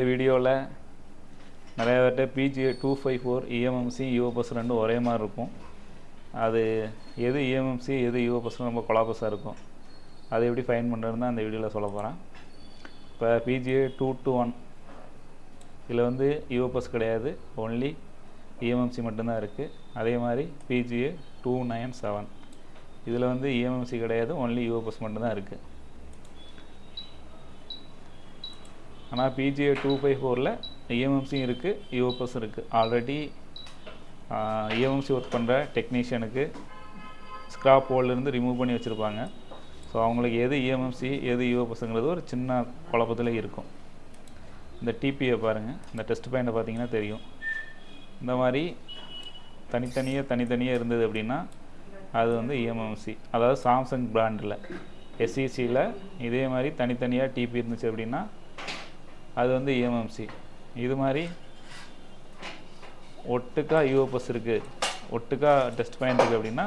வீடியோவில் நிறைய பேர்ட்ட பிஜிஏ 254 இஎம்எம்சி யூஓபஸ் ரெண்டும் ஒரே மாதிரி இருக்கும். அது எது இஎம்எம்சி எது யூஓபஸ்னு ரொம்ப கொலாபஸாக இருக்கும். அதை எப்படி ஃபைன் பண்ணுறதுன்னு தான் அந்த வீடியோவில் சொல்ல போகிறேன். இப்போ பிஜிஏ 221 இதில் வந்து யூஓபஸ் கிடையாது, ஒன்லி இஎம்எம்சி மட்டும்தான் இருக்குது. அதே மாதிரி பிஜிஏ 297 இதில் வந்து இஎம்எம்சி கிடையாது, ஒன்லி யூஓபஸ் மட்டும்தான் இருக்குது. ஆனால் பிஜிஏ 254ல் இஎம்எம்சியும் இருக்குது, யூஓபஸும் இருக்குது. ஆல்ரெடி இஎம்எம்சி ஒர்க் பண்ணுற டெக்னீஷியனுக்கு ஸ்க்ராப் ஹோல்லேருந்து ரிமூவ் பண்ணி வச்சுருப்பாங்க. ஸோ அவங்களுக்கு எது இஎம்எம்சி எது யூஓபஸுங்கிறது ஒரு சின்ன குழப்பத்தில் இருக்கும். இந்த டிபியை பாருங்கள், இந்த டெஸ்ட் பாயிண்ட்டை பார்த்தீங்கன்னா தெரியும். இந்த மாதிரி தனித்தனியாக இருந்தது அப்படின்னா அது வந்து இஎம்எம்சி. அதாவது சாம்சங் பிராண்டில் எஸ்இசியில் இதே மாதிரி தனித்தனியாக டிபி இருந்துச்சு அப்படின்னா அது வந்து இஎம்எம்சி. இது மாதிரி ஒட்டுக்கா யூஓபஸ் இருக்குது, ஒட்டுக்கா டெஸ்ட் பாயிண்ட் இருக்குது அப்படின்னா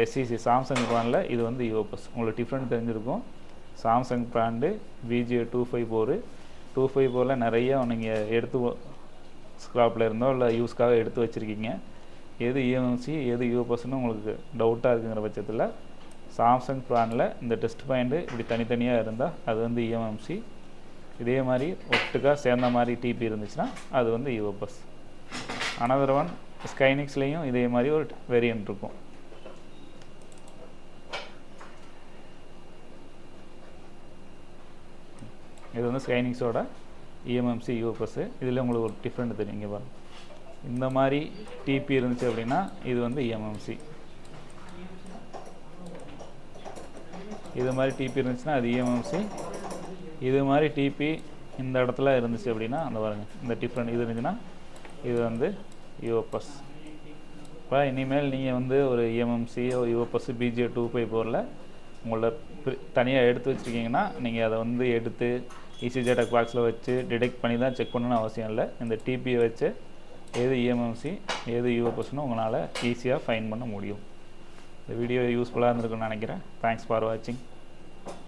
எஸ்இசி சாம்சங் பிராண்டில் இது வந்து யூஓபஸ். உங்களுக்கு டிஃப்ரெண்ட் தெரிஞ்சிருக்கும். சாம்சங் பிராண்டு பிஜிஏ 254ல் நிறைய நீங்கள் எடுத்து ஸ்க்ராப்பில் இருந்தோ இல்லை யூஸ்க்காக எடுத்து வச்சுருக்கீங்க. எது இஎம்எம்சி எது யூஓபஸ்ன்னு உங்களுக்கு டவுட்டாக இருக்குங்கிற பட்சத்தில் சாம்சங் பிராண்டில் இந்த டெஸ்ட் பாயிண்ட்டு இப்படி தனித்தனியாக இருந்தால் அது வந்து இஎம்எம்சி. இதே மாதிரி ஒட்டுக்கா சேர்ந்த மாதிரி டிபி இருந்துச்சுன்னா அது வந்து யூஓபஸ். அனதர் ஒன் ஸ்கைனிக்ஸ்லேயும் இதே மாதிரி ஒரு வேரியன்ட் இருக்கும். இது வந்து ஸ்கைனிக்ஸோட இஎம்எம்சி யூஓபஸ்ஸு. இதில் உங்களுக்கு ஒரு டிஃப்ரெண்ட் தெரியும். இங்கே பாருங்கள், இந்த மாதிரி டிபி இருந்துச்சு அப்படின்னா இது வந்து இஎம்எம்சி. இது மாதிரி டிபி இருந்துச்சுன்னா அது இஎம்எம்சி. இது மாதிரி டிபி இந்த இடத்துல இருந்துச்சு அப்படின்னா அந்த பாருங்கள், இந்த டிஃப்ரெண்ட் இது இருந்துச்சுன்னா இது வந்து யூஓபஸ். இப்போ இனிமேல் நீங்கள் வந்து ஒரு இஎம்எம்சி யூஓபஸ் பிஜிஏ 254ல் உங்களை தனியாக எடுத்து வச்சுருக்கீங்கன்னா நீங்கள் அதை வந்து எடுத்து இசிஜெடக் பாக்ஸில் வச்சு டிடெக்ட் பண்ணி தான் செக் பண்ணணும்னு அவசியம் இல்லை. இந்த டிபியை வச்சு எது இஎம்எம்சி எது யூஓபஸ்னு உங்களால் ஈஸியாக ஃபைன் பண்ண முடியும். இந்த வீடியோ யூஸ்ஃபுல்லாக இருந்திருக்குன்னு நினைக்கிறேன். தேங்க்ஸ் ஃபார் வாட்சிங்.